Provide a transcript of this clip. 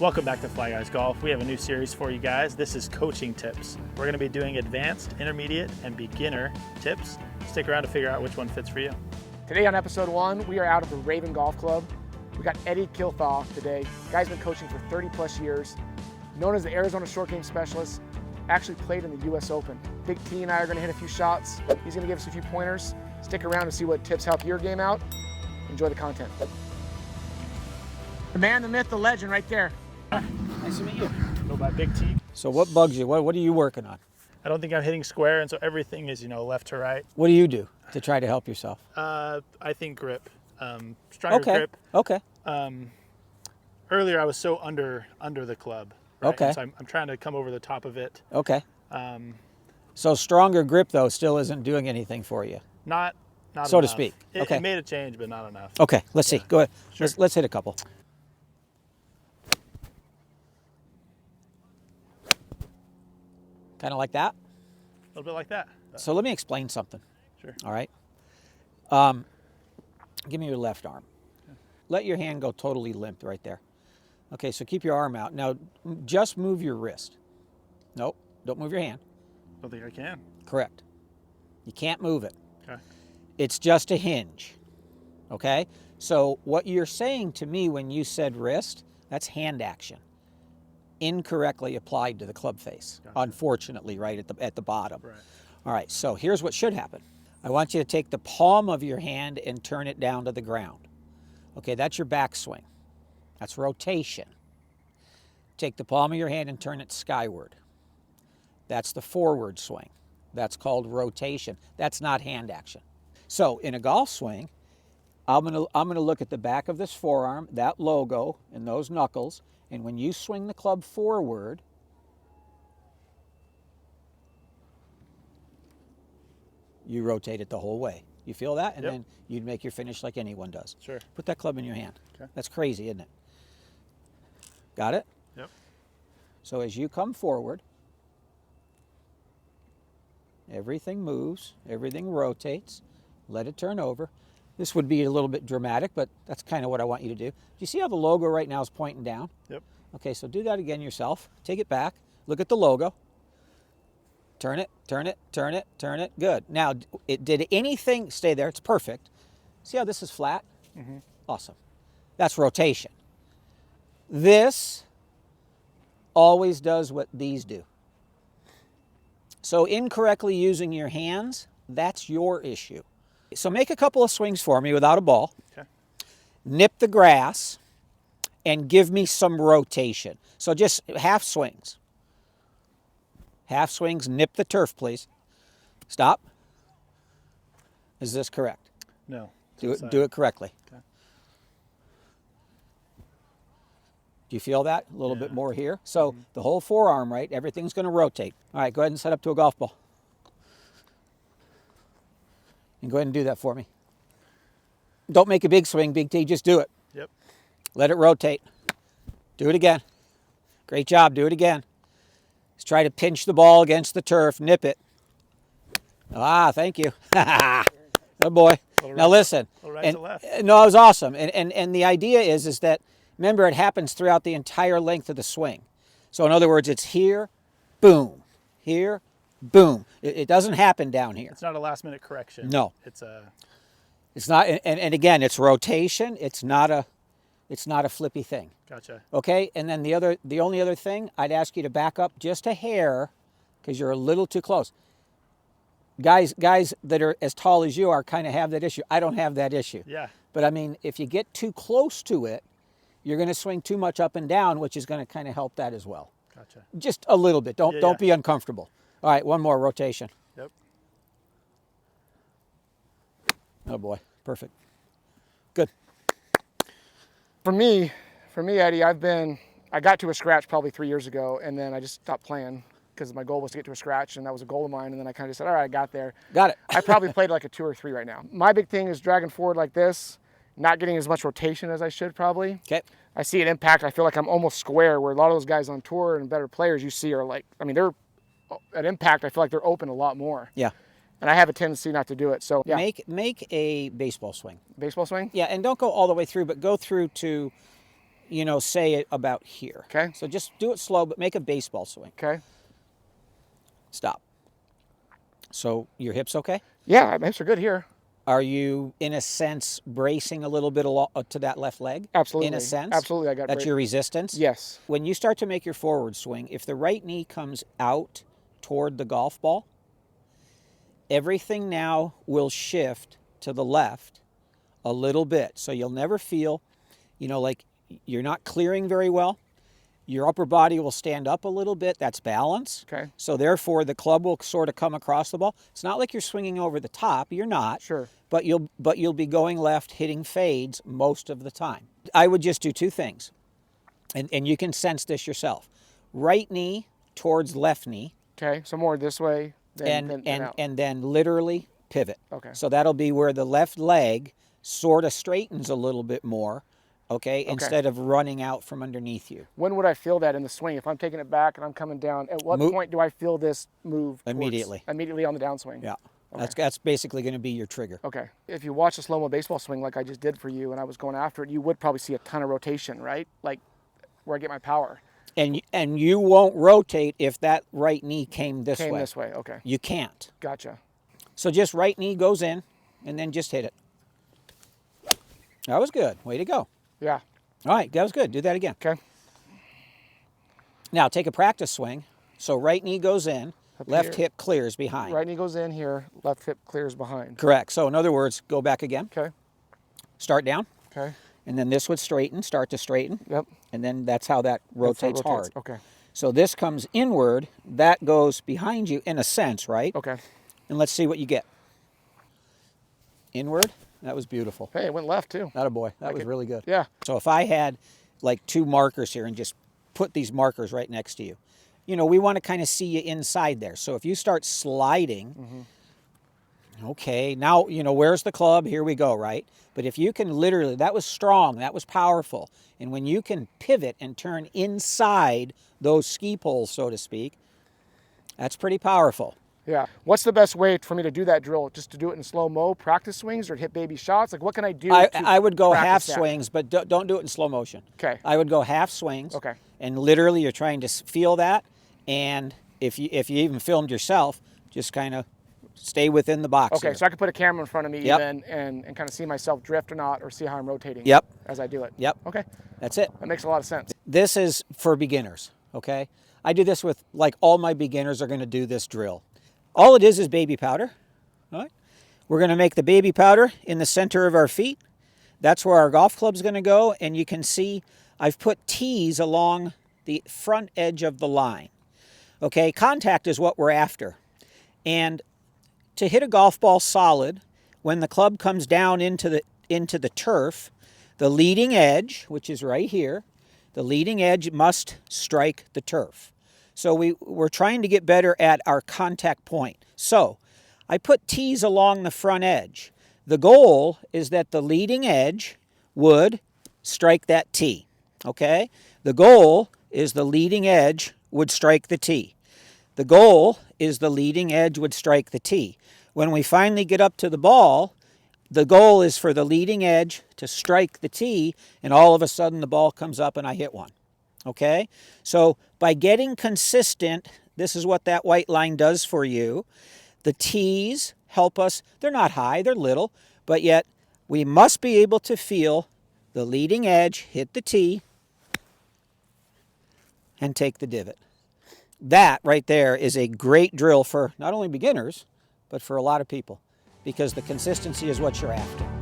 Welcome back to Fly Guys Golf. We have a new series for you guys. This is coaching tips. We're going to be doing advanced, intermediate, and beginner tips. Stick around to figure out which one fits for you. Today on episode 1, we are out at the Raven Golf Club. We got Eddie Kilthau today. Guy's been coaching for 30 plus years. Known as the Arizona Short Game Specialist. Actually played in the US Open. Big T and I are going to hit a few shots. He's going to give us a few pointers. Stick around to see what tips help your game out. Enjoy the content. The man, the myth, the legend right there. Nice to meet you. Go by Big T. So what bugs you? What are you working on? I don't think I'm hitting square, and so everything is, left to right. What do you do to try to help yourself? I think grip. Stronger grip. Okay. Earlier I was so under the club. Right? Okay. And so I'm trying to come over the top of it. Okay. So stronger grip though still isn't doing anything for you. Not so enough. to speak. It made a change, but not enough. Okay. Let's see. Go ahead. Sure. Let's hit a couple. Kind of like that. A little bit like that. So let me explain something. Sure. All right. Give me your left arm. Okay. Let your hand go totally limp right there. Okay, so keep your arm out. Now, just move your wrist. Nope, don't move your hand. Don't think I can. Correct. You can't move it. Okay. It's just a hinge. Okay? So what you're saying to me when you said wrist, that's hand action. Incorrectly applied to the club face, Gotcha. Unfortunately, right at the bottom. Right. All right, so here's what should happen. I want you to take the palm of your hand and turn it down to the ground. Okay, that's your backswing. That's rotation. Take the palm of your hand and turn it skyward. That's the forward swing. That's called rotation. That's not hand action. So in a golf swing, I'm gonna look at the back of this forearm, that logo and those knuckles, and when you swing the club forward, you rotate it the whole way. You feel that? And then you'd make your finish like anyone does. Sure. Put that club in your hand. Okay. That's crazy, isn't it? Got it? Yep. So as you come forward, everything moves, everything rotates. Let it turn over. This would be a little bit dramatic, but that's kind of what I want you to do. Do you see how the logo right now is pointing down? Yep. Okay, so do that again yourself. Take it back. Look at the logo. Turn it, turn it, turn it, turn it. Good. Now, did anything stay there? It's perfect. See how this is flat? Mm-hmm. Awesome. That's rotation. This always does what these do. So incorrectly using your hands, that's your issue. So make a couple of swings for me without a ball. Okay. Nip the grass and give me some rotation. So just half swings. Half swings, nip the turf, please. Stop. Is this correct? No. Do it correctly. Okay. Do you feel that? A little bit more here. So the whole forearm, right? Everything's going to rotate. All right, go ahead and set up to a golf ball. And go ahead and do that for me. Don't make a big swing, Big T. Just do it. Yep. Let it rotate. Do it again. Great job. Do it again. Let's try to pinch the ball against the turf. Nip it. Ah, thank you. Good boy. Now listen. Right to left. No, it was awesome. And the idea is that, remember, it happens throughout the entire length of the swing. So in other words, it's here, boom. Here, boom. It doesn't happen down here. It's not a last minute correction. No. It's not, and again, it's rotation. It's not a flippy thing. Gotcha. Okay, and then the only other thing, I'd ask you to back up just a hair because you're a little too close. Guys that are as tall as you are kind of have that issue. I don't have that issue. Yeah. But I mean, if you get too close to it, you're going to swing too much up and down, which is going to kind of help that as well. Gotcha. Just a little bit. Don't be uncomfortable. All right, one more rotation. Yep. Oh boy, perfect. Good. For me, Eddie, I got to a scratch probably 3 years ago, and then I just stopped playing because my goal was to get to a scratch, and that was a goal of mine. And then I kind of said, all right, I got there. Got it. I probably played like a 2 or 3 right now. My big thing is dragging forward like this, not getting as much rotation as I should probably. Okay. I see an impact. I feel like I'm almost square, where a lot of those guys on tour and better players you see are like, I mean, they're at impact. I feel like they're open a lot more. Yeah. And I have a tendency not to do it. So yeah. Make a baseball swing. Baseball swing? Yeah, and don't go all the way through, but go through to, you know, say about here. Okay. So just do it slow, but make a baseball swing. Okay. Stop. So your hips okay? Yeah, my hips are good here. Are you, in a sense, bracing a little bit to that left leg? Absolutely. In a sense? Absolutely, I got That's your resistance? Yes. When you start to make your forward swing, if the right knee comes out toward the golf ball, everything now will shift to the left a little bit. So you'll never feel, you know, like you're not clearing very well. Your upper body will stand up a little bit. That's balance. Okay. So therefore, the club will sort of come across the ball. It's not like you're swinging over the top. You're not. Sure. But you'll be going left, hitting fades most of the time. I would just do two things, and you can sense this yourself. Right knee towards left knee. Okay. So more this way than out. And then literally pivot. Okay. So that'll be where the left leg sort of straightens a little bit more. Okay, instead of running out from underneath you. When would I feel that in the swing? If I'm taking it back and I'm coming down, at what point do I feel this move? Immediately. Immediately on the downswing. Yeah, okay. That's basically going to be your trigger. Okay. If you watch a slow-mo baseball swing like I just did for you and I was going after it, you would probably see a ton of rotation, right? Like where I get my power. And you won't rotate if that right knee came this way. Came this way, okay. You can't. Gotcha. So just right knee goes in, and then just hit it. That was good. Way to go. Yeah. All right, that was good. Do that again. Okay. Now take a practice swing. So right knee goes in, Up left here. hip clears behind. Right knee goes in here, left hip clears behind. Correct. So in other words, go back again. Okay. Start down. Okay. And then this would straighten, start to straighten. Yep. And then that's how that rotates hard. Okay. So this comes inward, that goes behind you in a sense, right? Okay. And let's see what you get. Inward, that was beautiful. Hey, it went left too. Attaboy, that was really good. Yeah. So if I had like two markers here and just put these markers right next to you, you know, we want to kind of see you inside there. So if you start sliding, okay, now, you know, where's the club? Here we go, right? But if you can literally, that was strong, that was powerful. And when you can pivot and turn inside those ski poles, so to speak, that's pretty powerful. Yeah. What's the best way for me to do that drill? Just to do it in slow-mo, practice swings, or hit baby shots? Like what can I do I would go half practice that? swings, but don't do it in slow motion. Okay. I would go half swings. Okay. And literally you're trying to feel that. And if you even filmed yourself, just kind of stay within the box. Okay, here. so I can put a camera in front of me Yep. even and kind of see myself drift or not, or see how I'm rotating Yep. as I do it. Yep. Okay. That's it. That makes a lot of sense. This is for beginners, okay? I do this with, like, all my beginners are going to do this drill. All it is baby powder. All right? We're going to make the baby powder in the center of our feet. That's where our golf club's going to go, and you can see I've put tees along the front edge of the line. Okay, contact is what we're after. And to hit a golf ball solid, when the club comes down into the turf, the leading edge, which is right here, the leading edge must strike the turf. So we're trying to get better at our contact point. So I put tees along the front edge. The goal is that the leading edge would strike that tee, okay? The goal is the leading edge would strike the tee. The goal is the leading edge would strike the tee. When we finally get up to the ball, the goal is for the leading edge to strike the tee, and all of a sudden the ball comes up and I hit one. Okay? So by getting consistent, this is what that white line does for you. The tees help us. They're not high, they're little, but yet we must be able to feel the leading edge hit the tee and take the divot. That right there is a great drill for not only beginners, but for a lot of people, because the consistency is what you're after.